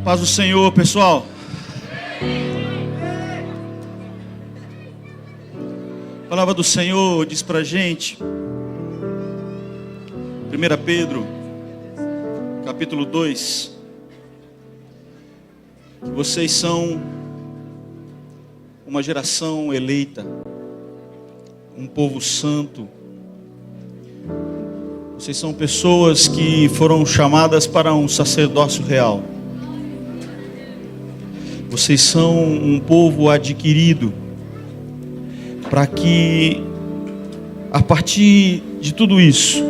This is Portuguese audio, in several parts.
Paz do Senhor, pessoal. A palavra do Senhor diz pra gente, 1 Pedro, capítulo 2, que vocês são uma geração eleita, um povo santo. Vocês são pessoas que foram chamadas para um sacerdócio real. Vocês são um povo adquirido, para que, a partir de tudo isso,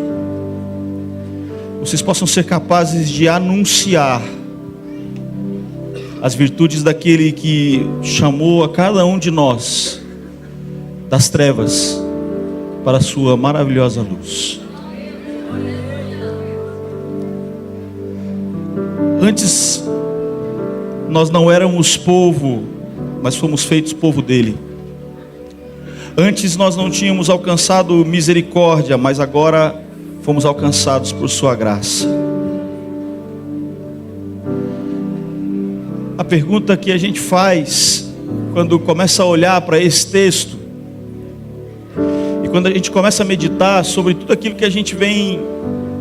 vocês possam ser capazes de anunciar as virtudes daquele que chamou a cada um de nós das trevas para a sua maravilhosa luz. Antes nós não éramos povo, mas fomos feitos povo dele. Antes nós não tínhamos alcançado misericórdia, mas agora fomos alcançados por sua graça. A pergunta que a gente faz quando começa a olhar para esse texto, e quando a gente começa a meditar sobre tudo aquilo que a gente vem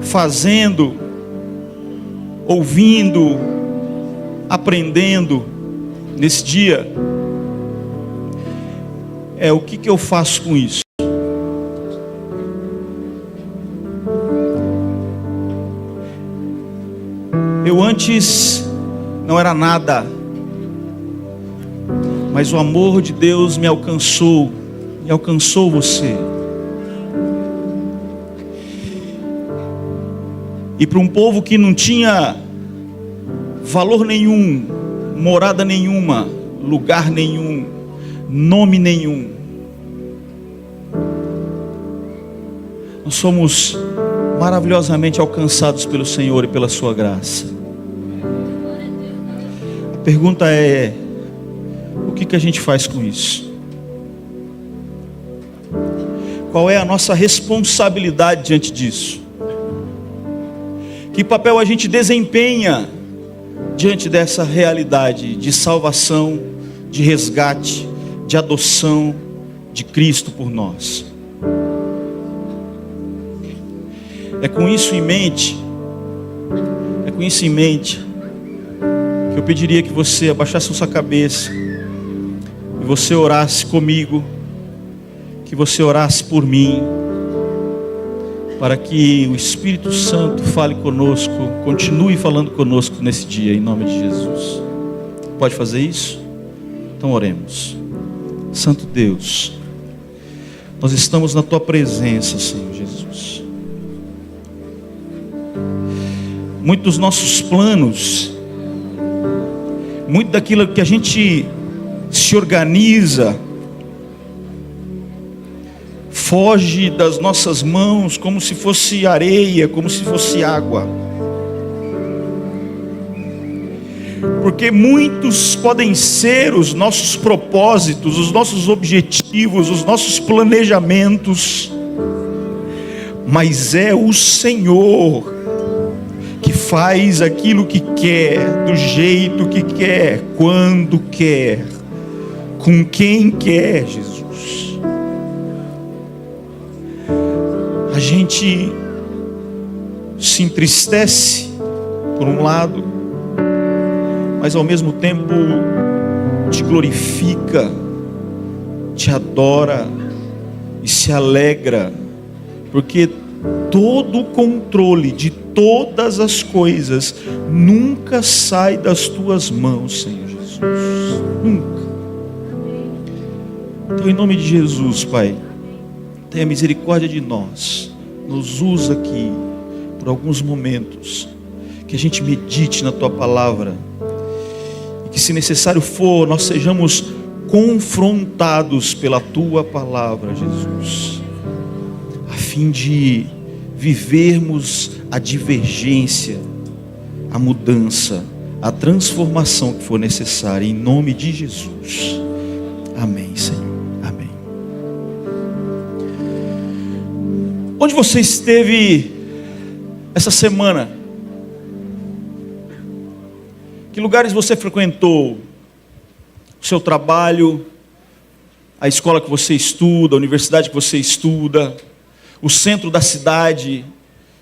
fazendo, ouvindo, aprendendo nesse dia, é o que eu faço com isso? Eu antes não era nada, mas o amor de Deus me alcançou e alcançou você. E para um povo que não tinha valor nenhum, morada nenhuma, lugar nenhum, nome nenhum, nós somos maravilhosamente alcançados pelo Senhor e pela sua graça. A pergunta é: o que a gente faz com isso? Qual é a nossa responsabilidade diante disso? Que papel a gente desempenha diante dessa realidade de salvação, de resgate, de adoção de Cristo por nós? É com isso em mente que eu pediria que você abaixasse a sua cabeça e você orasse comigo, que você orasse por mim, para que o Espírito Santo fale conosco, continue falando conosco nesse dia, em nome de Jesus. Pode fazer isso? Então oremos. Santo Deus, nós estamos na Tua presença, Senhor Jesus. Muitos dos nossos planos, muito daquilo que a gente se organiza, foge das nossas mãos como se fosse areia, como se fosse água. Porque muitos podem ser os nossos propósitos, os nossos objetivos, os nossos planejamentos, mas é o Senhor que faz aquilo que quer, do jeito que quer, quando quer, com quem quer, Jesus. A gente se entristece por um lado, mas ao mesmo tempo te glorifica, te adora e se alegra, porque todo o controle de todas as coisas nunca sai das tuas mãos, Senhor Jesus, nunca. Então, em nome de Jesus, Pai, tenha misericórdia de nós, nos usa aqui por alguns momentos, que a gente medite na Tua palavra, e que, se necessário for, nós sejamos confrontados pela Tua palavra, Jesus, a fim de vivermos a divergência, a mudança, a transformação que for necessária, em nome de Jesus. Amém, Senhor. Amém. Onde você esteve essa semana? Que lugares você frequentou? O seu trabalho, a escola que você estuda, a universidade que você estuda, o centro da cidade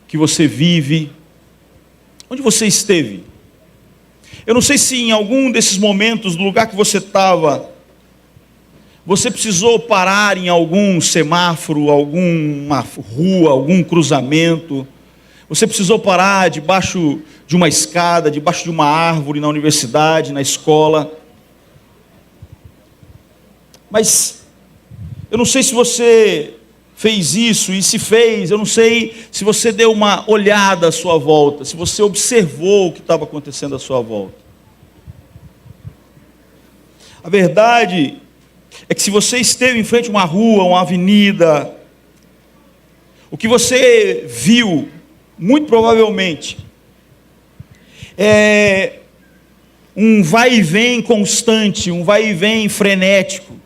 que você vive. Onde você esteve? Eu não sei se em algum desses momentos, do lugar que você estava, você precisou parar em algum semáforo, alguma rua, algum cruzamento. Você precisou parar debaixo de uma escada, debaixo de uma árvore, na universidade, na escola. Mas eu não sei se você fez isso, e se fez, eu não sei se você deu uma olhada à sua volta, se você observou o que estava acontecendo à sua volta. A verdade é que se você esteve em frente a uma rua, uma avenida, o que você viu, muito provavelmente, é um vai e vem constante, um vai e vem frenético.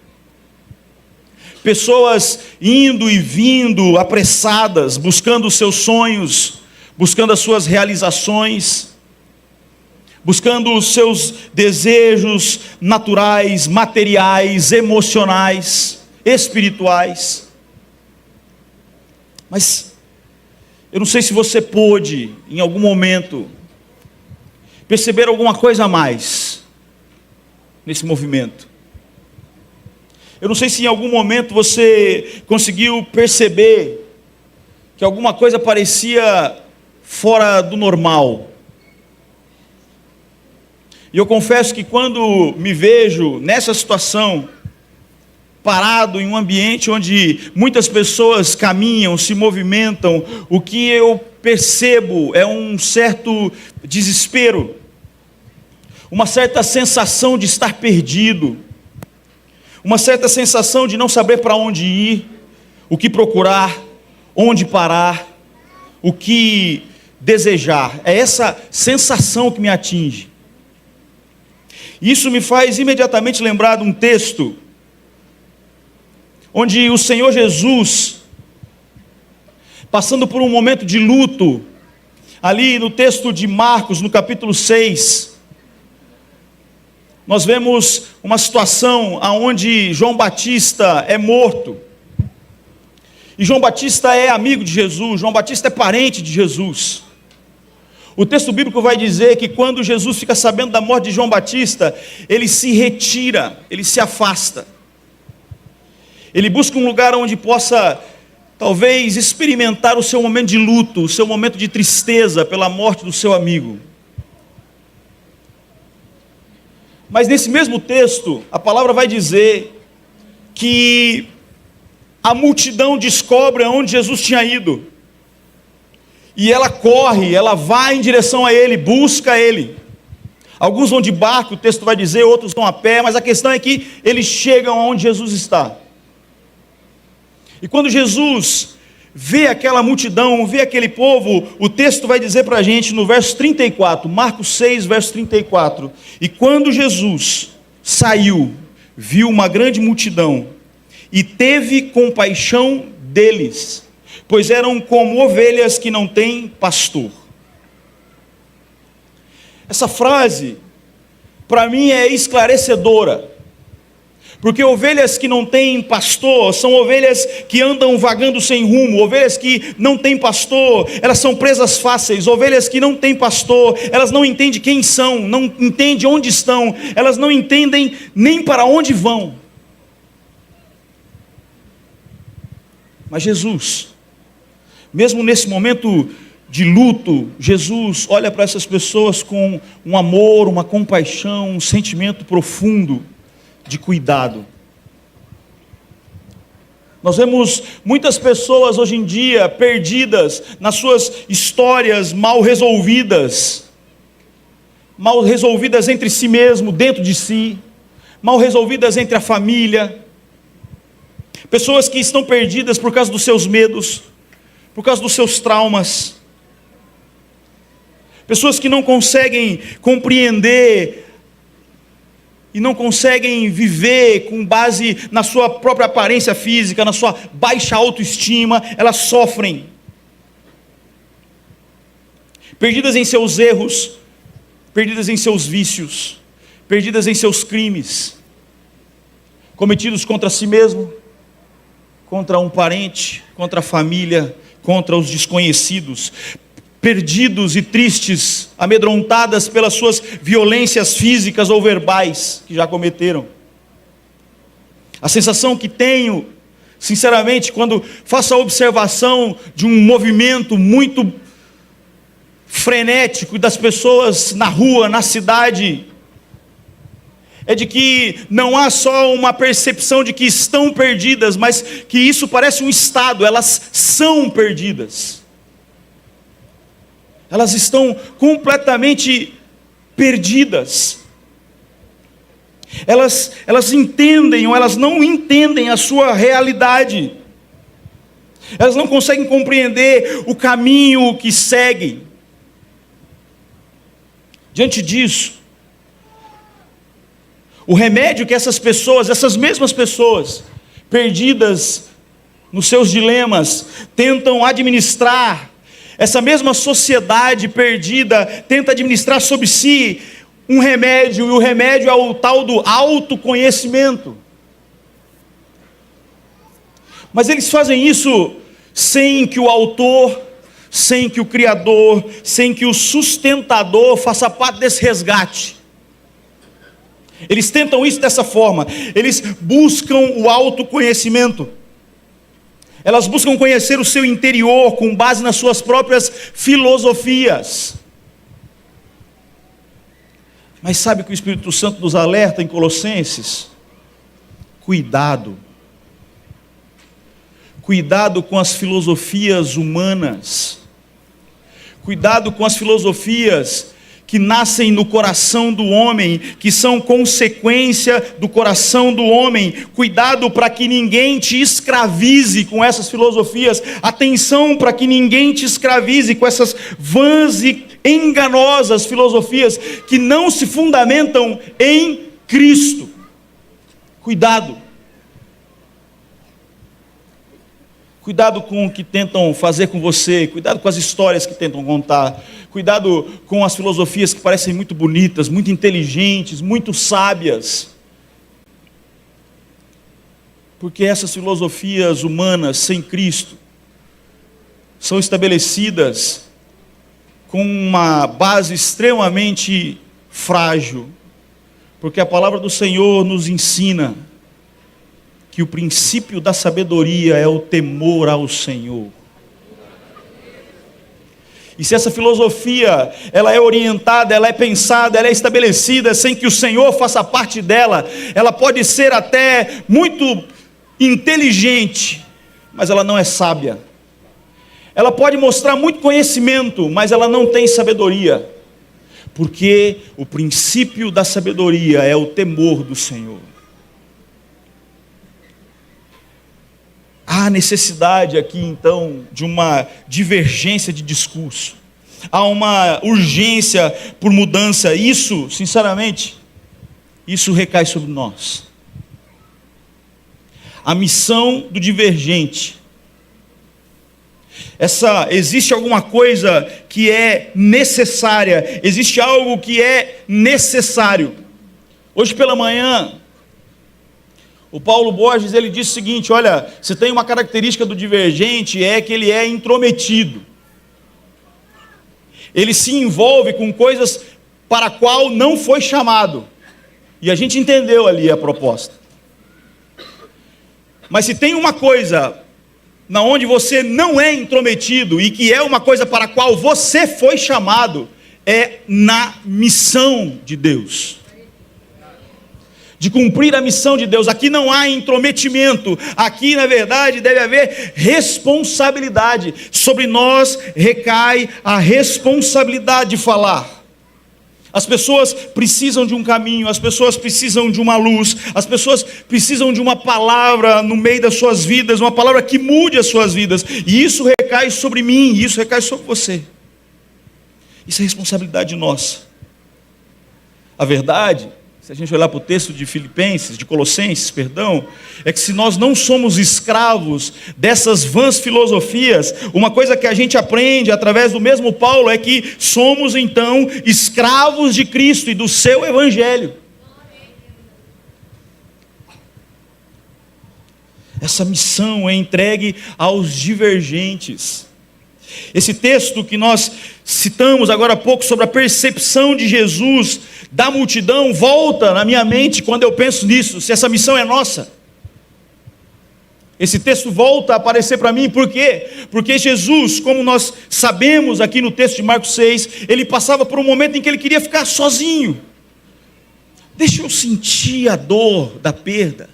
Pessoas indo e vindo, apressadas, buscando os seus sonhos, buscando as suas realizações, buscando os seus desejos naturais, materiais, emocionais, espirituais. Mas eu não sei se você pôde, em algum momento, perceber alguma coisa a mais nesse movimento. Eu não sei se em algum momento você conseguiu perceber que alguma coisa parecia fora do normal. E eu confesso que quando me vejo nessa situação, parado em um ambiente onde muitas pessoas caminham, se movimentam, o que eu percebo é um certo desespero, uma certa sensação de estar perdido, uma certa sensação de não saber para onde ir, o que procurar, onde parar, o que desejar. É essa sensação que me atinge. Isso me faz imediatamente lembrar de um texto onde o Senhor Jesus, passando por um momento de luto, ali no texto de Marcos, no capítulo 6, nós vemos uma situação onde João Batista é morto. E João Batista é amigo de Jesus, João Batista é parente de Jesus. O texto bíblico vai dizer que quando Jesus fica sabendo da morte de João Batista, ele se retira, ele se afasta. Ele busca um lugar onde possa, talvez, experimentar o seu momento de luto, o seu momento de tristeza pela morte do seu amigo. Mas nesse mesmo texto, a palavra vai dizer que a multidão descobre aonde Jesus tinha ido. E ela corre, ela vai em direção a ele, busca ele. Alguns vão de barco, o texto vai dizer, outros vão a pé, mas a questão é que eles chegam aonde Jesus está. E quando Jesus vê aquela multidão, vê aquele povo, o texto vai dizer para a gente no verso 34, Marcos 6, verso 34, e quando Jesus saiu, viu uma grande multidão, e teve compaixão deles, pois eram como ovelhas que não têm pastor. Essa frase, para mim, é esclarecedora, porque ovelhas que não têm pastor, são ovelhas que andam vagando sem rumo, ovelhas que não têm pastor, elas são presas fáceis, ovelhas que não têm pastor, elas não entendem quem são, não entendem onde estão, elas não entendem nem para onde vão. Mas Jesus, mesmo nesse momento de luto, Jesus olha para essas pessoas com um amor, uma compaixão, um sentimento profundo de cuidado. Nós vemos muitas pessoas hoje em dia perdidas nas suas histórias mal resolvidas entre si mesmo, dentro de si, mal resolvidas entre a família, pessoas que estão perdidas por causa dos seus medos, por causa dos seus traumas, pessoas que não conseguem compreender e não conseguem viver com base na sua própria aparência física, na sua baixa autoestima, elas sofrem, perdidas em seus erros, perdidas em seus vícios, perdidas em seus crimes, cometidos contra si mesmo, contra um parente, contra a família, contra os desconhecidos, perdidos e tristes, amedrontadas pelas suas violências físicas ou verbais que já cometeram. A sensação que tenho, sinceramente, quando faço a observação de um movimento muito frenético das pessoas na rua, na cidade, é de que não há só uma percepção de que estão perdidas, mas que isso parece um estado, elas são perdidas. Elas estão completamente perdidas. Elas entendem ou elas não entendem a sua realidade. Elas não conseguem compreender o caminho que seguem. Diante disso, o remédio que essas pessoas, essas mesmas pessoas, perdidas nos seus dilemas, tentam administrar, essa mesma sociedade perdida tenta administrar sobre si um remédio, e o remédio é o tal do autoconhecimento. Mas eles fazem isso sem que o autor, sem que o criador, sem que o sustentador faça parte desse resgate. Eles tentam isso dessa forma, eles buscam o autoconhecimento. Elas buscam conhecer o seu interior com base nas suas próprias filosofias. Mas sabe que o Espírito Santo nos alerta em Colossenses? Cuidado. Cuidado com as filosofias humanas. Cuidado com as filosofias que nascem no coração do homem, que são consequência do coração do homem. Cuidado para que ninguém te escravize com essas filosofias. Atenção para que ninguém te escravize com essas vãs e enganosas filosofias que não se fundamentam em Cristo. Cuidado. Cuidado com o que tentam fazer com você, cuidado com as histórias que tentam contar, cuidado com as filosofias que parecem muito bonitas, muito inteligentes, muito sábias. Porque essas filosofias humanas sem Cristo são estabelecidas com uma base extremamente frágil, porque a palavra do Senhor nos ensina que o princípio da sabedoria é o temor ao Senhor. E se essa filosofia, ela é orientada, ela é pensada, ela é estabelecida sem que o Senhor faça parte dela, ela pode ser até muito inteligente, mas ela não é sábia. Ela pode mostrar muito conhecimento, mas ela não tem sabedoria. Porque o princípio da sabedoria é o temor do Senhor. Há necessidade aqui então de uma divergência de discurso. Há uma urgência por mudança. Isso, sinceramente, isso recai sobre nós. A missão do divergente. Existe alguma coisa que é necessária. Existe algo que é necessário. Hoje pela manhã, o Paulo Borges, ele disse o seguinte: olha, você tem uma característica do divergente, é que ele é intrometido. Ele se envolve com coisas para a qual não foi chamado. E a gente entendeu ali a proposta. Mas se tem uma coisa na onde você não é intrometido e que é uma coisa para a qual você foi chamado, é na missão de Deus. De cumprir a missão de Deus. Aqui não há intrometimento, aqui na verdade deve haver responsabilidade. Sobre nós recai a responsabilidade de falar. As pessoas precisam de um caminho, as pessoas precisam de uma luz, as pessoas precisam de uma palavra no meio das suas vidas, uma palavra que mude as suas vidas, e isso recai sobre mim, e isso recai sobre você. Isso é responsabilidade nossa. A verdade, se a gente olhar para o texto de Filipenses, de Colossenses, perdão, é que se nós não somos escravos dessas vãs filosofias, uma coisa que a gente aprende através do mesmo Paulo é que somos então escravos de Cristo e do seu Evangelho. Essa missão é entregue aos divergentes. Esse texto que nós citamos agora há pouco sobre a percepção de Jesus da multidão volta na minha mente quando eu penso nisso, se essa missão é nossa. Esse texto volta a aparecer para mim, por quê? Porque Jesus, como nós sabemos aqui no texto de Marcos 6, ele passava por um momento em que ele queria ficar sozinho. Deixa eu sentir a dor da perda.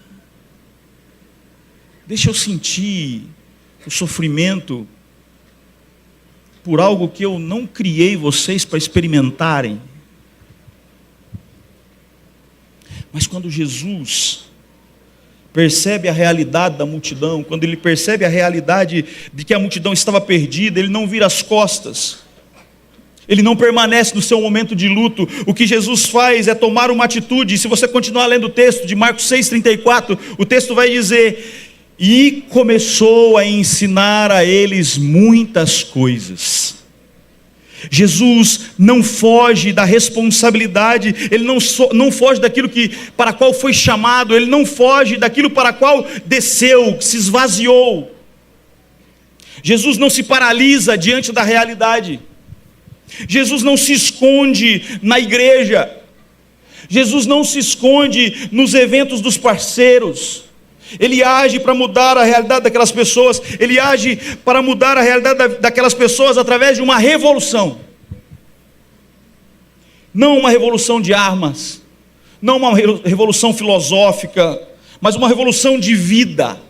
Deixa eu sentir o sofrimento por algo que eu não criei vocês para experimentarem. Mas quando Jesus percebe a realidade da multidão, quando ele percebe a realidade de que a multidão estava perdida, ele não vira as costas, ele não permanece no seu momento de luto. O que Jesus faz é tomar uma atitude. E se você continuar lendo o texto de Marcos 6,34, o texto vai dizer: e começou a ensinar a eles muitas coisas. Jesus não foge da responsabilidade, ele não foge daquilo para qual foi chamado, ele não foge daquilo para qual desceu, se esvaziou. Jesus não se paralisa diante da realidade. Jesus não se esconde na igreja. Jesus não se esconde nos eventos dos parceiros. Ele age para mudar a realidade daquelas pessoas. Ele age para mudar a realidade daquelas pessoas através de uma revolução. Não uma revolução de armas, não uma revolução filosófica, mas uma revolução de vida.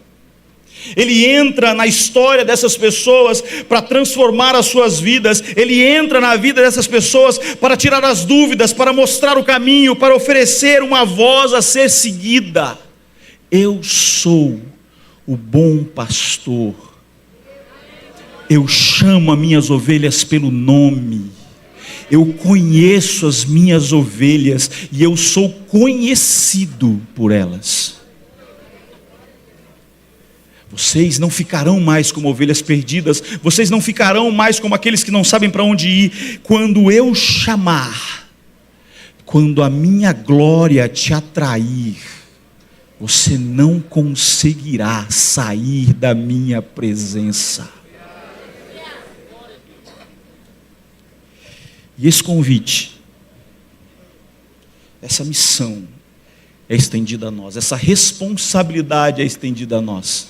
Ele entra na história dessas pessoas para transformar as suas vidas. Ele entra na vida dessas pessoas para tirar as dúvidas, para mostrar o caminho, para oferecer uma voz a ser seguida. Eu sou o bom pastor. Eu chamo as minhas ovelhas pelo nome. Eu conheço as minhas ovelhas e eu sou conhecido por elas. Vocês não ficarão mais como ovelhas perdidas. Vocês não ficarão mais como aqueles que não sabem para onde ir. Quando eu chamar, quando a minha glória te atrair, você não conseguirá sair da minha presença. E esse convite, essa missão é estendida a nós, essa responsabilidade é estendida a nós.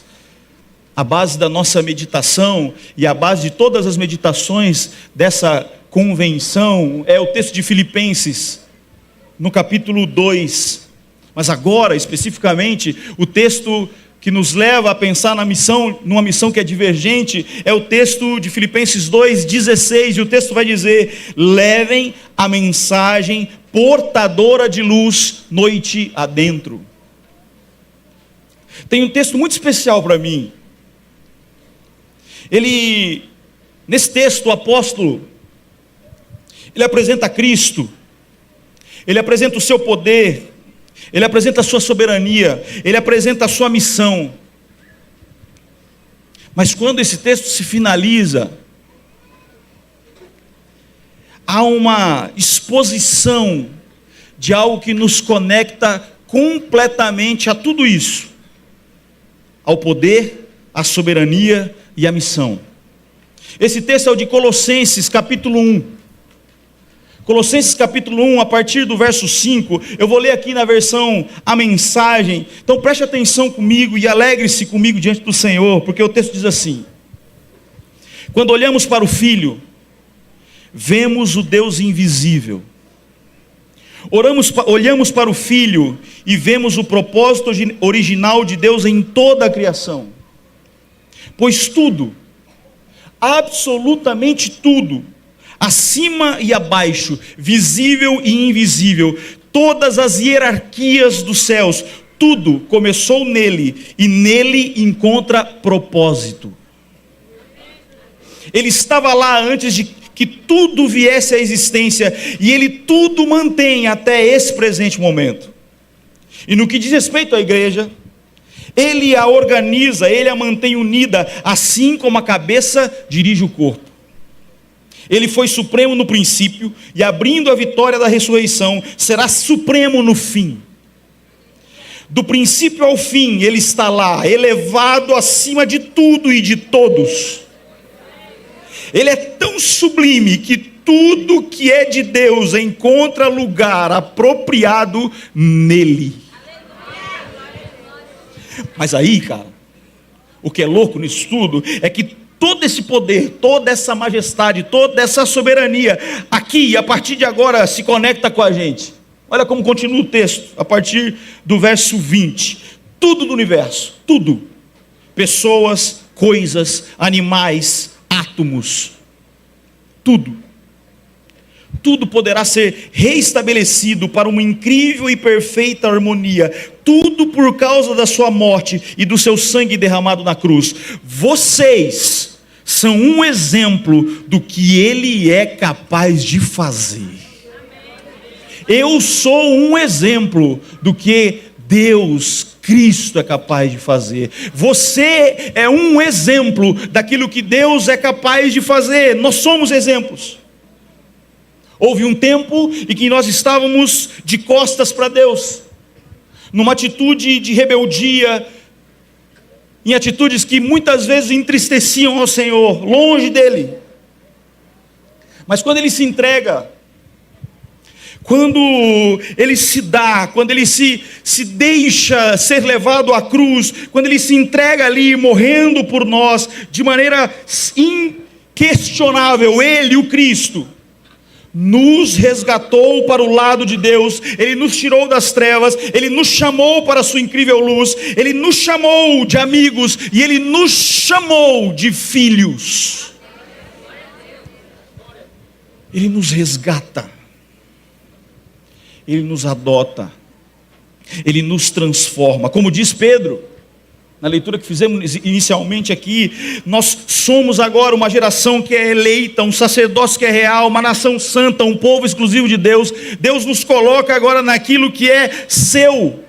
A base da nossa meditação e a base de todas as meditações dessa convenção é o texto de Filipenses, no capítulo 2. Mas agora, especificamente, o texto que nos leva a pensar numa missão que é divergente, é o texto de Filipenses 2,16, e o texto vai dizer: levem a mensagem portadora de luz noite adentro. Tem um texto muito especial para mim. Nesse texto, o apóstolo, ele apresenta Cristo, ele apresenta o seu poder, ele apresenta a sua soberania, ele apresenta a sua missão. Mas quando esse texto se finaliza, há uma exposição de algo que nos conecta completamente a tudo isso: ao poder, à soberania e à missão. Esse texto é o de Colossenses capítulo 1. Colossenses capítulo 1, a partir do verso 5, eu vou ler aqui na versão A Mensagem. Então preste atenção comigo e alegre-se comigo diante do Senhor, porque o texto diz assim: quando olhamos para o Filho, vemos o Deus invisível. Olhamos para o Filho e vemos o propósito original de Deus em toda a criação. Pois tudo, absolutamente tudo, acima e abaixo, visível e invisível, todas as hierarquias dos céus, tudo começou nele e nele encontra propósito. Ele estava lá antes de que tudo viesse à existência, e Ele tudo mantém até esse presente momento. E no que diz respeito à igreja, Ele a organiza, Ele a mantém unida, assim como a cabeça dirige o corpo. Ele foi supremo no princípio, e abrindo a vitória da ressurreição, será supremo no fim. Do princípio ao fim, Ele está lá, elevado acima de tudo e de todos. Ele é tão sublime que tudo que é de Deus encontra lugar apropriado nele. Mas aí, cara, o que é louco nisso tudo é que todo esse poder, toda essa majestade, toda essa soberania, aqui, a partir de agora, se conecta com a gente. Olha como continua o texto, a partir do verso 20. Tudo do universo, tudo. Pessoas, coisas, animais, átomos. Tudo. Tudo poderá ser reestabelecido para uma incrível e perfeita harmonia. Tudo por causa da sua morte e do seu sangue derramado na cruz. Vocês são um exemplo do que Ele é capaz de fazer. Eu sou um exemplo do que Deus, Cristo é capaz de fazer. Você é um exemplo daquilo que Deus é capaz de fazer. Nós somos exemplos. Houve um tempo em que nós estávamos de costas para Deus, numa atitude de rebeldia, em atitudes que muitas vezes entristeciam ao Senhor, longe dEle. Mas quando Ele se entrega, quando Ele se dá, quando Ele se deixa ser levado à cruz, quando Ele se entrega ali, morrendo por nós, de maneira inquestionável, Ele, o Cristo, nos resgatou para o lado de Deus. Ele nos tirou das trevas, Ele nos chamou para a sua incrível luz, Ele nos chamou de amigos, e Ele nos chamou de filhos. Ele nos resgata, Ele nos adota, Ele nos transforma. Como diz Pedro, na leitura que fizemos inicialmente aqui, nós somos agora uma geração que é eleita, um sacerdócio que é real, uma nação santa, um povo exclusivo de Deus. Deus nos coloca agora naquilo que é seu.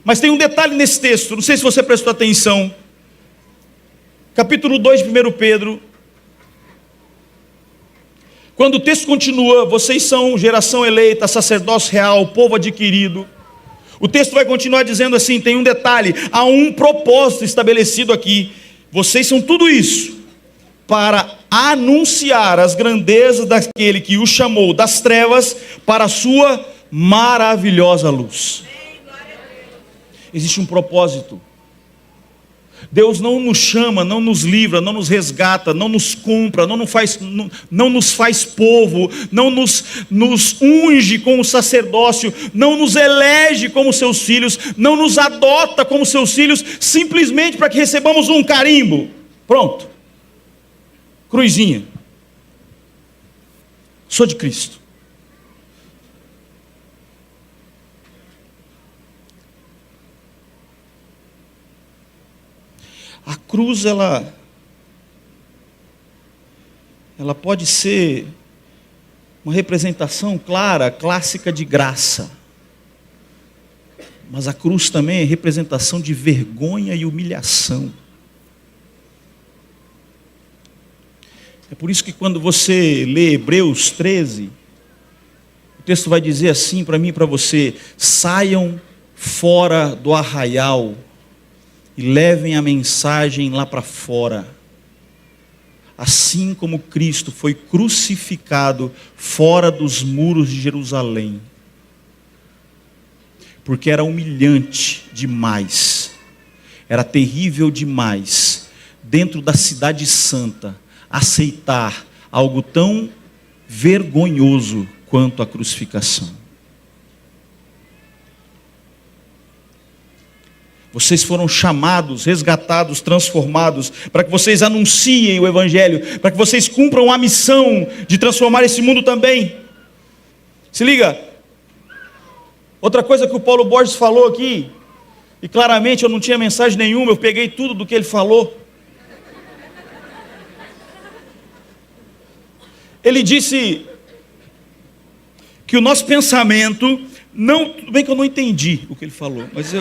Mas tem um detalhe nesse texto, não sei se você prestou atenção. Capítulo 2 de 1 Pedro. Quando o texto continua, vocês são geração eleita, sacerdócio real, povo adquirido. O texto vai continuar dizendo assim, tem um detalhe, há um propósito estabelecido aqui. Vocês são tudo isso para anunciar as grandezas daquele que o chamou das trevas para a sua maravilhosa luz. Existe um propósito. Deus não nos chama, não nos livra, não nos resgata, não nos compra, não nos faz povo, não nos unge com o sacerdócio, não nos elege como seus filhos, não nos adota como seus filhos, simplesmente para que recebamos um carimbo. Pronto. Cruzinha. Sou de Cristo. A cruz, ela pode ser uma representação clara, clássica de graça. Mas a cruz também é representação de vergonha e humilhação. É por isso que quando você lê Hebreus 13, o texto vai dizer assim para mim e para você: saiam fora do arraial e levem a mensagem lá para fora. Assim como Cristo foi crucificado fora dos muros de Jerusalém. Porque era humilhante demais, era terrível demais, dentro da cidade santa, aceitar algo tão vergonhoso quanto a crucificação. Vocês foram chamados, resgatados, transformados, para que vocês anunciem o Evangelho, para que vocês cumpram a missão de transformar esse mundo também. Se liga, outra coisa que o Paulo Borges falou aqui, e claramente eu não tinha mensagem nenhuma, eu peguei tudo do que ele falou. Ele disse que o nosso pensamento não... Tudo bem que eu não entendi o que ele falou, mas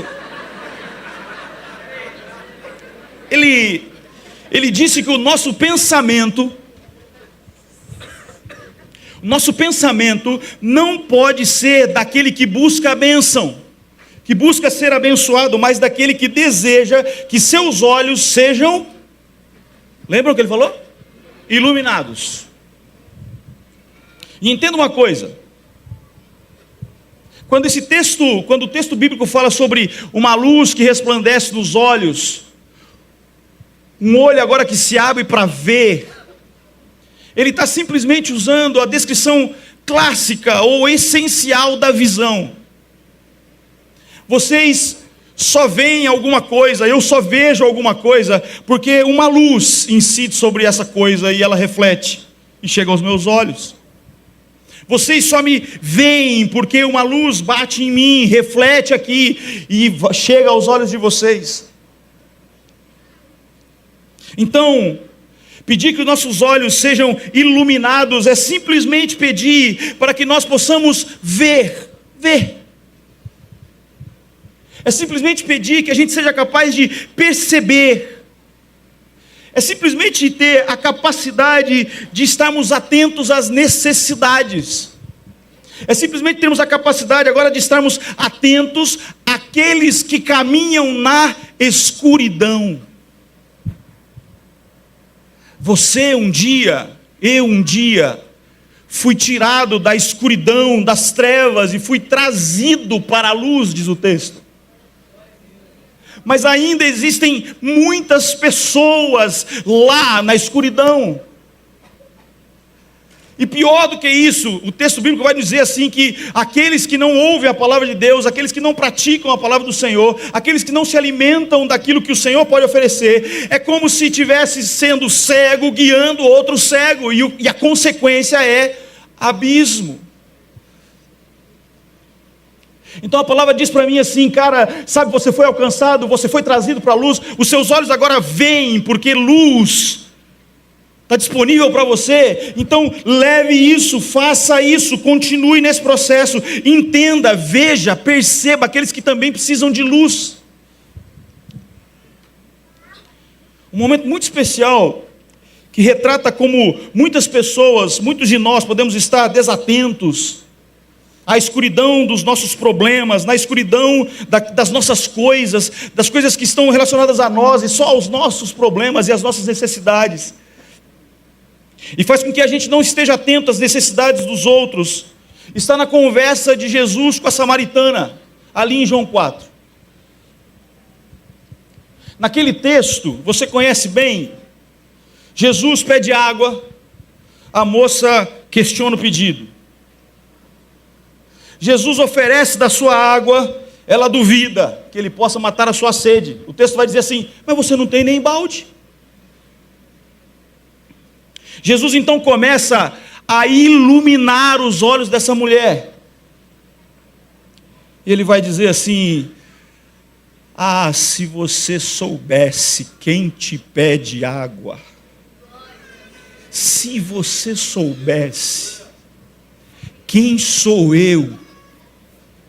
Ele disse que o nosso pensamento não pode ser daquele que busca a bênção, que busca ser abençoado, mas daquele que deseja que seus olhos sejam, lembram o que ele falou? Iluminados. E entenda uma coisa, quando o texto bíblico fala sobre uma luz que resplandece nos olhos, um olho agora que se abre para ver, ele está simplesmente usando a descrição clássica ou essencial da visão. Vocês só veem alguma coisa, eu só vejo alguma coisa, porque uma luz incide sobre essa coisa e ela reflete e chega aos meus olhos. Vocês só me veem porque uma luz bate em mim, reflete aqui e chega aos olhos de vocês. Então, pedir que os nossos olhos sejam iluminados é simplesmente pedir para que nós possamos ver. É simplesmente pedir que a gente seja capaz de perceber. É simplesmente ter a capacidade de estarmos atentos às necessidades. É simplesmente termos a capacidade agora de estarmos atentos àqueles que caminham na escuridão. Você um dia, eu um dia, fui tirado da escuridão, das trevas e fui trazido para a luz, diz o texto. Mas ainda existem muitas pessoas lá na escuridão. E pior do que isso, o texto bíblico vai dizer assim que aqueles que não ouvem a palavra de Deus, aqueles que não praticam a palavra do Senhor, aqueles que não se alimentam daquilo que o Senhor pode oferecer, é como se estivesse sendo cego, guiando outro cego, e a consequência é abismo. Então a palavra diz para mim assim, cara, sabe, você foi alcançado, você foi trazido para a luz, os seus olhos agora veem, porque luz está disponível para você. Então leve isso, faça isso, continue nesse processo, entenda, veja, perceba aqueles que também precisam de luz. Um momento muito especial, que retrata como muitas pessoas, muitos de nós podemos estar desatentos à escuridão dos nossos problemas, na escuridão das nossas coisas, das coisas que estão relacionadas a nós e só aos nossos problemas e às nossas necessidades. E faz com que a gente não esteja atento às necessidades dos outros. Está na conversa de Jesus com a samaritana, ali em João 4. Naquele texto, você conhece bem, Jesus pede água, a moça questiona o pedido. Jesus oferece da sua água, ela duvida que ele possa matar a sua sede. O texto vai dizer assim, mas você não tem nem balde. Jesus então começa a iluminar os olhos dessa mulher. Ele vai dizer assim, se você soubesse quem te pede água, se você soubesse quem sou eu,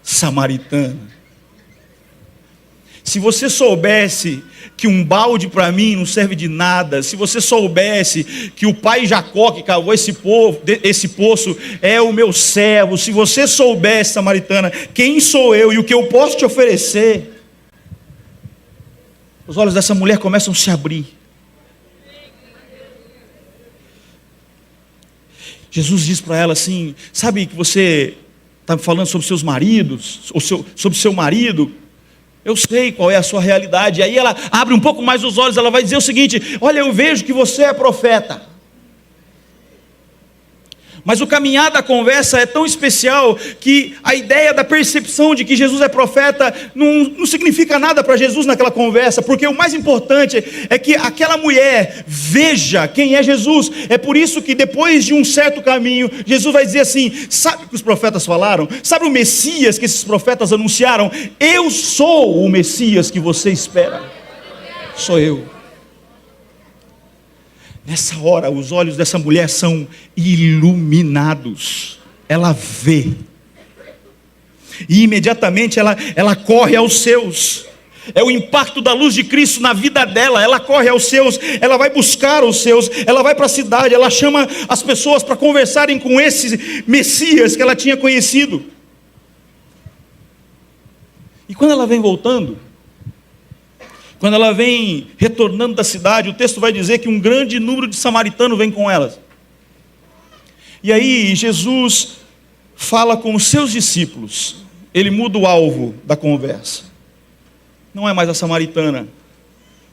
samaritana, se você soubesse que um balde para mim não serve de nada, se você soubesse que o pai Jacó que cavou esse poço é o meu servo, se você soubesse, samaritana, quem sou eu e o que eu posso te oferecer, os olhos dessa mulher começam a se abrir. Jesus diz para ela assim, sabe que você está falando sobre seus maridos, ou sobre seu marido, eu sei qual é a sua realidade. E aí ela abre um pouco mais os olhos, ela vai dizer o seguinte, olha, eu vejo que você é profeta. Mas o caminhar da conversa é tão especial que a ideia da percepção de que Jesus é profeta não significa nada para Jesus naquela conversa, porque o mais importante é que aquela mulher veja quem é Jesus. É por isso que depois de um certo caminho, Jesus vai dizer assim, sabe o que os profetas falaram? Sabe o Messias que esses profetas anunciaram? Eu sou o Messias que você espera. Sou eu. Nessa hora, os olhos dessa mulher são iluminados. Ela vê. E imediatamente ela corre aos seus. É o impacto da luz de Cristo na vida dela. Ela corre aos seus, ela vai buscar os seus, ela vai para a cidade, ela chama as pessoas para conversarem com esse Messias que ela tinha conhecido. E quando ela vem voltando, quando ela vem retornando da cidade, o texto vai dizer que um grande número de samaritanos vem com elas. E aí Jesus fala com os seus discípulos. Ele muda o alvo da conversa. Não é mais a samaritana,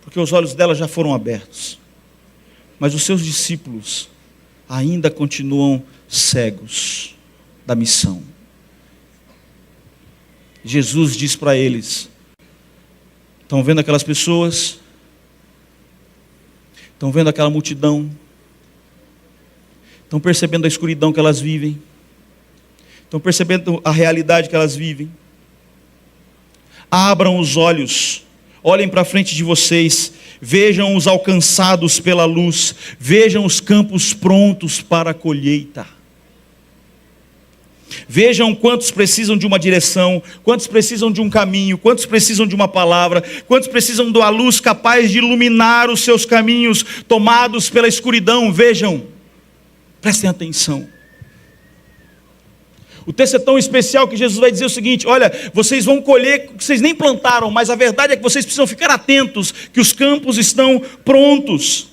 porque os olhos dela já foram abertos. Mas os seus discípulos ainda continuam cegos da missão. Jesus diz para eles: estão vendo aquelas pessoas? Estão vendo aquela multidão? Estão percebendo a escuridão que elas vivem? Estão percebendo a realidade que elas vivem? Abram os olhos, olhem para frente de vocês, vejam os alcançados pela luz, vejam os campos prontos para a colheita. Vejam quantos precisam de uma direção, quantos precisam de um caminho, quantos precisam de uma palavra, quantos precisam da luz capaz de iluminar os seus caminhos, tomados pela escuridão. Vejam, prestem atenção. O texto é tão especial que Jesus vai dizer o seguinte: olha, vocês vão colher o que vocês nem plantaram, mas a verdade é que vocês precisam ficar atentos, que os campos estão prontos.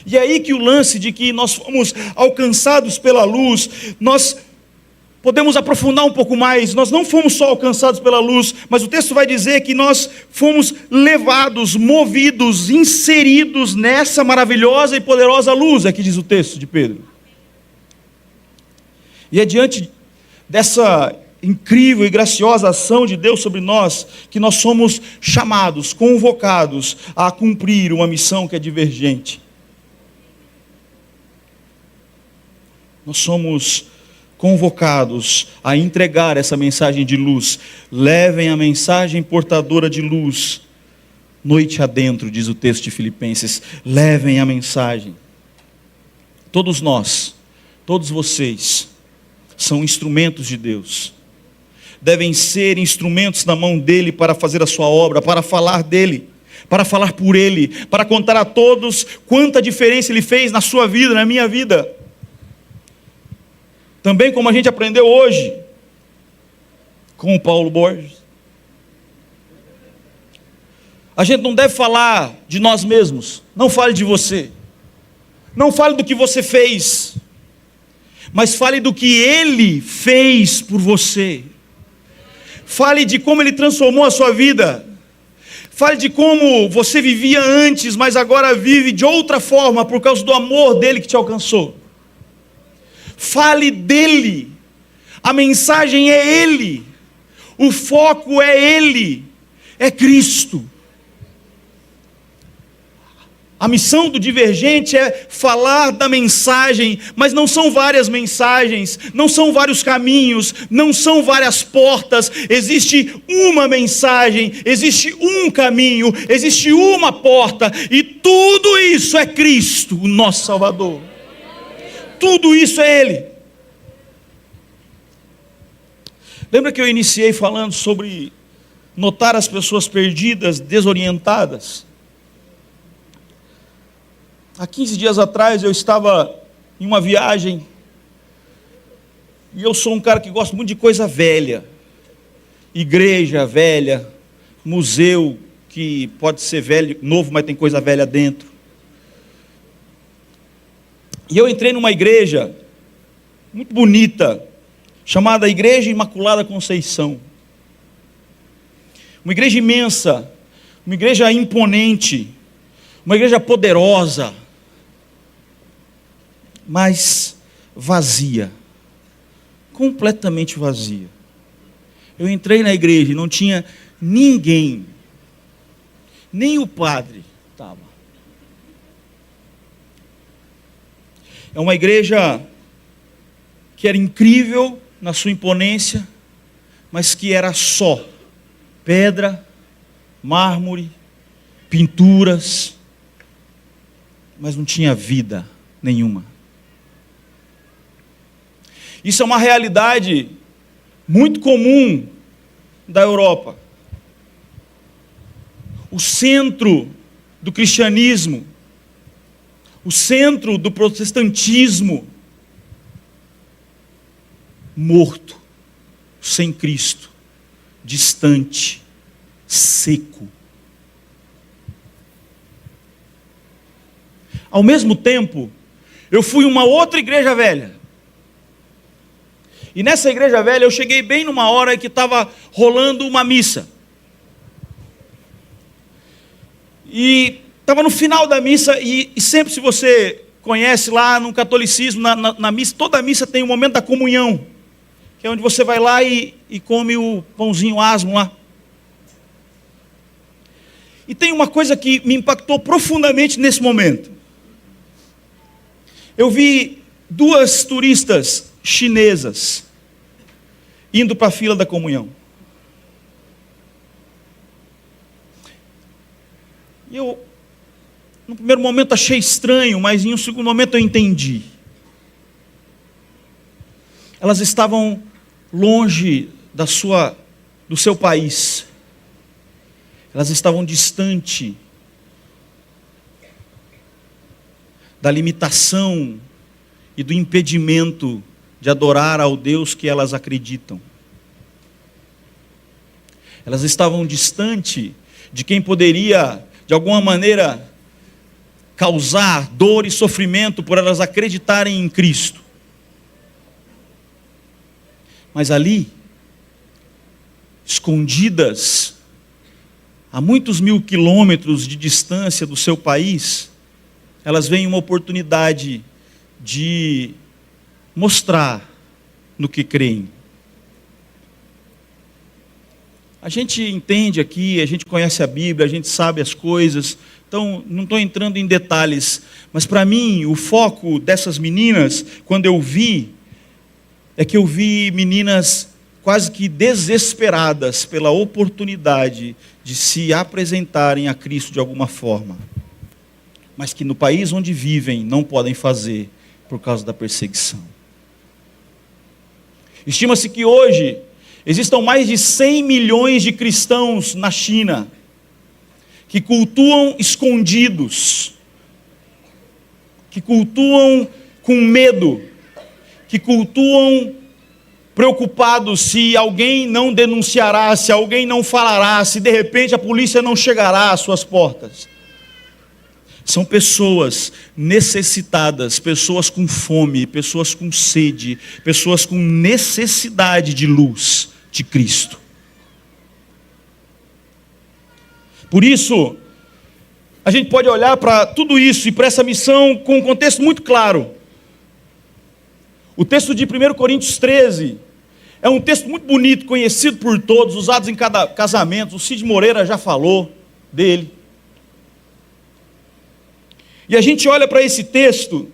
E é aí que o lance de que nós fomos alcançados pela luz, nós podemos aprofundar um pouco mais. Nós não fomos só alcançados pela luz, mas o texto vai dizer que nós fomos levados, movidos, inseridos nessa maravilhosa e poderosa luz, é que diz o texto de Pedro. E é diante dessa incrível e graciosa ação de Deus sobre nós, que nós somos chamados, convocados a cumprir uma missão que é divergente. Nós somos convocados a entregar essa mensagem de luz. Levem a mensagem portadora de luz noite adentro, diz o texto de Filipenses. Levem a mensagem. Todos nós, todos vocês, são instrumentos de Deus. Devem ser instrumentos na mão dele para fazer a sua obra, para falar dele, para falar por ele, para contar a todos quanta diferença ele fez na sua vida, na minha vida. Também como a gente aprendeu hoje com o Paulo Borges. A gente não deve falar de nós mesmos. Não fale de você. Não fale do que você fez. Mas fale do que Ele fez por você. Fale de como Ele transformou a sua vida. Fale de como você vivia antes, mas agora vive de outra forma por causa do amor dEle que te alcançou. Fale dEle. A mensagem é Ele. O foco é Ele. É Cristo. A missão do Divergente é falar da mensagem, mas não são várias mensagens, não são vários caminhos, não são várias portas. Existe uma mensagem, existe um caminho, existe uma porta, e tudo isso é Cristo, o nosso Salvador. Tudo isso é Ele. Lembra que eu iniciei falando sobre notar as pessoas perdidas, desorientadas? Há 15 dias atrás eu estava em uma viagem, e eu sou um cara que gosta muito de coisa velha, igreja velha, museu que pode ser velho, novo, mas tem coisa velha dentro. E eu entrei numa igreja muito bonita, chamada Igreja Imaculada Conceição. Uma igreja imensa, uma igreja imponente, uma igreja poderosa, mas vazia, completamente vazia. Eu entrei na igreja e não tinha ninguém, nem o padre estava. É uma igreja que era incrível na sua imponência, mas que era só pedra, mármore, pinturas, mas não tinha vida nenhuma. Isso é uma realidade muito comum da Europa. O centro do cristianismo, o centro do protestantismo, morto, sem Cristo, distante, seco. Ao mesmo tempo, eu fui em uma outra igreja velha. E nessa igreja velha eu cheguei bem numa hora que estava rolando uma missa. E estava no final da missa, e sempre, se você conhece lá no catolicismo, na missa, toda a missa tem o momento da comunhão, que é onde você vai lá e come o pãozinho asmo lá. E tem uma coisa que me impactou profundamente nesse momento. Eu vi 2 turistas chinesas indo para a fila da comunhão. E eu, no primeiro momento, achei estranho, mas em um segundo momento eu entendi. Elas estavam longe do seu país. Elas estavam distante da limitação e do impedimento de adorar ao Deus que elas acreditam. Elas estavam distante de quem poderia, de alguma maneira, causar dor e sofrimento por elas acreditarem em Cristo. Mas ali, escondidas a muitos 1000 quilômetros de distância do seu país, elas veem uma oportunidade de mostrar no que creem. A gente entende aqui, a gente conhece a Bíblia, a gente sabe as coisas, então não estou entrando em detalhes, mas para mim o foco dessas meninas, quando eu vi, é que eu vi meninas quase que desesperadas pela oportunidade de se apresentarem a Cristo de alguma forma, mas que no país onde vivem não podem fazer por causa da perseguição. Estima-se que hoje existam mais de 100 milhões de cristãos na China que cultuam escondidos, que cultuam com medo, que cultuam preocupados se alguém não denunciará, se alguém não falará, se de repente a polícia não chegará às suas portas. São pessoas necessitadas, pessoas com fome, pessoas com sede, pessoas com necessidade de luz de Cristo. Por isso, a gente pode olhar para tudo isso e para essa missão com um contexto muito claro. O texto de 1 Coríntios 13 é um texto muito bonito, conhecido por todos, usado em cada casamento. O Cid Moreira já falou dele. E a gente olha para esse texto,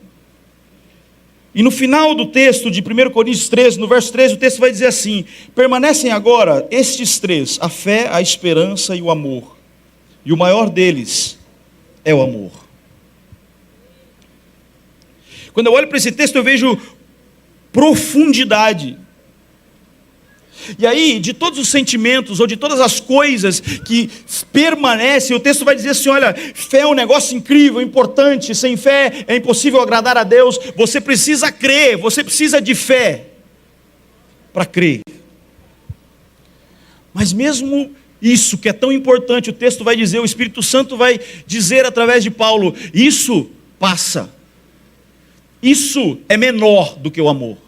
e no final do texto de 1 Coríntios 13, no verso 13, o texto vai dizer assim: permanecem agora estes 3, a fé, a esperança e o amor. E o maior deles é o amor. Quando eu olho para esse texto, eu vejo profundidade. E aí, de todos os sentimentos, ou de todas as coisas que permanecem, o texto vai dizer assim: olha, fé é um negócio incrível, importante, sem fé é impossível agradar a Deus, você precisa crer, você precisa de fé para crer. Mas mesmo isso que é tão importante, o texto vai dizer, o Espírito Santo vai dizer através de Paulo, isso passa, isso é menor do que o amor.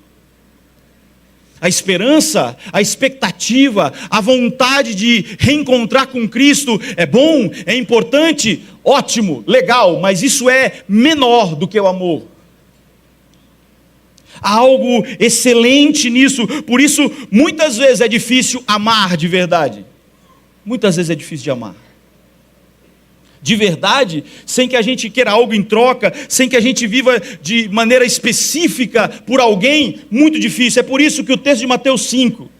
A esperança, a expectativa, a vontade de reencontrar com Cristo é bom, é importante, ótimo, legal, mas isso é menor do que o amor. Há algo excelente nisso, por isso muitas vezes é difícil amar de verdade. Muitas vezes é difícil de amar de verdade, sem que a gente queira algo em troca, sem que a gente viva de maneira específica por alguém, muito difícil. É por isso que o texto de Mateus 5,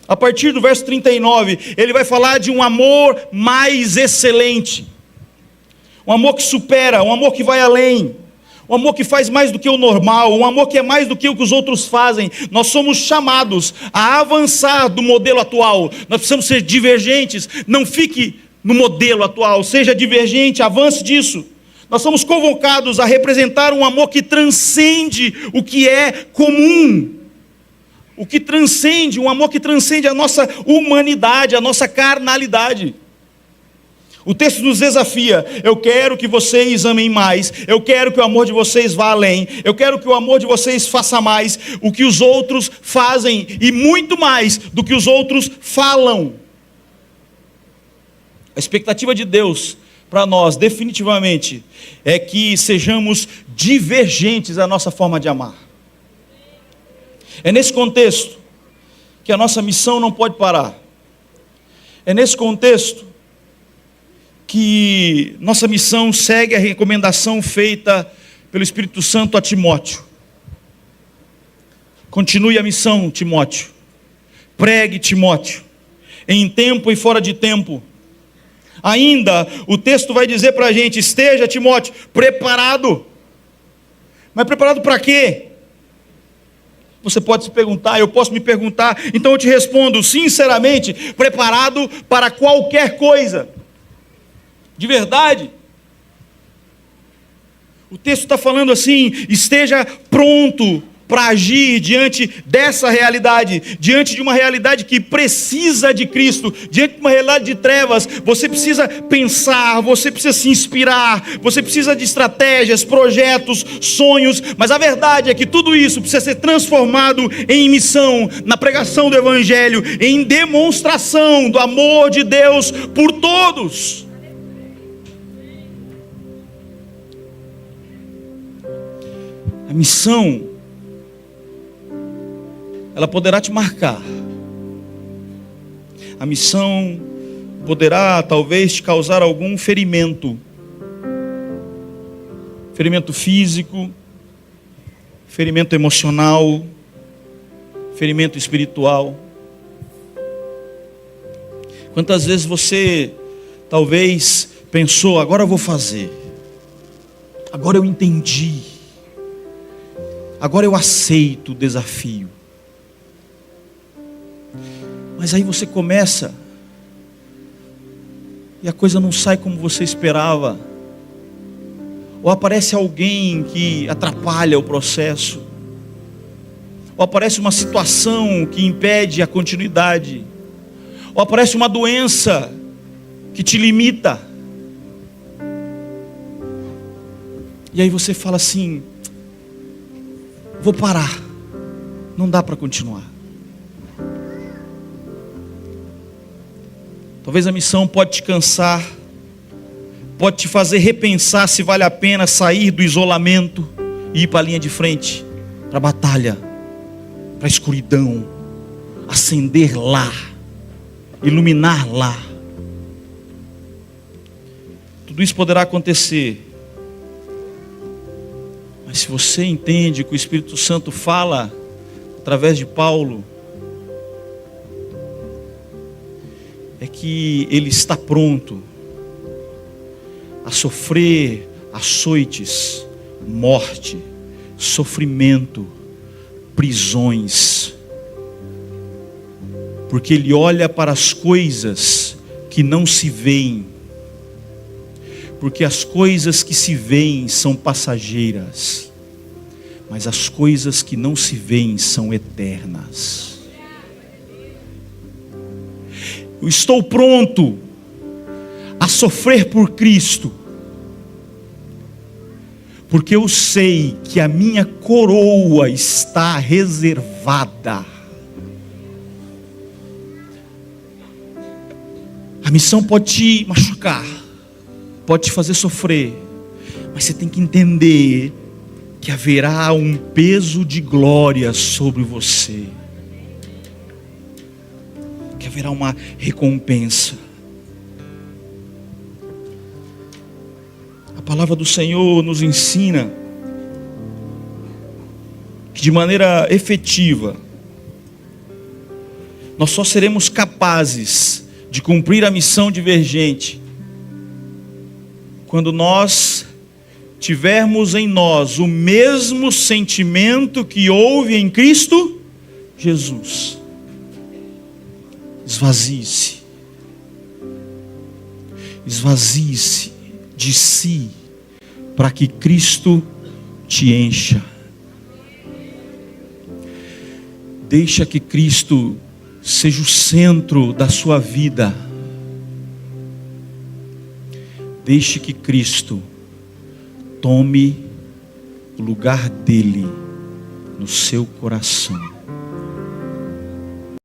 a partir do verso 39, ele vai falar de um amor mais excelente. um amor que supera, um amor que vai além, um amor que faz mais do que o normal, um amor que é mais do que o que os outros fazem. Nós somos chamados a avançar do modelo atual. Nós precisamos ser divergentes. Não fique no modelo atual, seja divergente, avance disso. Nós somos convocados a representar um amor que transcende o que é comum, o que transcende, um amor que transcende a nossa humanidade, a nossa carnalidade. O texto nos desafia: eu quero que vocês amem mais, eu quero que o amor de vocês vá além, eu quero que o amor de vocês faça mais o que os outros fazem e muito mais do que os outros falam. A expectativa de Deus para nós, definitivamente, é que sejamos divergentes à nossa forma de amar. É nesse contexto que a nossa missão não pode parar. É nesse contexto que nossa missão segue a recomendação feita pelo Espírito Santo a Timóteo. Continue a missão, Timóteo. Pregue, Timóteo, em tempo e fora de tempo. Ainda, o texto vai dizer para a gente: esteja, Timóteo, preparado. Mas preparado para quê? Você pode se perguntar, eu posso me perguntar, então eu te respondo sinceramente: preparado para qualquer coisa. De verdade. O texto está falando assim: esteja pronto para agir diante dessa realidade, diante de uma realidade que precisa de Cristo, diante de uma realidade de trevas. Você precisa pensar, você precisa se inspirar, você precisa de estratégias, projetos, sonhos, mas a verdade é que tudo isso precisa ser transformado em missão, na pregação do Evangelho, em demonstração do amor de Deus por todos. A missão, ela poderá te marcar. A missão poderá talvez te causar algum ferimento. Ferimento físico, ferimento emocional, ferimento espiritual. Quantas vezes você talvez pensou: agora eu vou fazer, agora eu entendi, agora eu aceito o desafio. Mas aí você começa e a coisa não sai como você esperava. Ou aparece alguém que atrapalha o processo. Ou aparece uma situação que impede a continuidade. Ou aparece uma doença que te limita. E aí você fala assim: vou parar, não dá para continuar. Talvez a missão pode te cansar, pode te fazer repensar se vale a pena sair do isolamento e ir para a linha de frente, para a batalha, para a escuridão, acender lá, iluminar lá. Tudo isso poderá acontecer, mas se você entende que o Espírito Santo fala através de Paulo, é que ele está pronto a sofrer açoites, morte, sofrimento, prisões, porque ele olha para as coisas que não se veem, porque as coisas que se veem são passageiras, mas as coisas que não se veem são eternas. Eu estou pronto a sofrer por Cristo, porque eu sei que a minha coroa está reservada. A missão pode te machucar, pode te fazer sofrer, mas você tem que entender que haverá um peso de glória sobre você, que haverá uma recompensa. A palavra do Senhor nos ensina que de maneira efetiva nós só seremos capazes de cumprir a missão divergente quando nós tivermos em nós o mesmo sentimento que houve em Cristo Jesus. Esvazie-se. Esvazie-se de si, para que Cristo te encha. Deixa que Cristo seja o centro da sua vida. Deixe que Cristo tome o lugar dele no seu coração.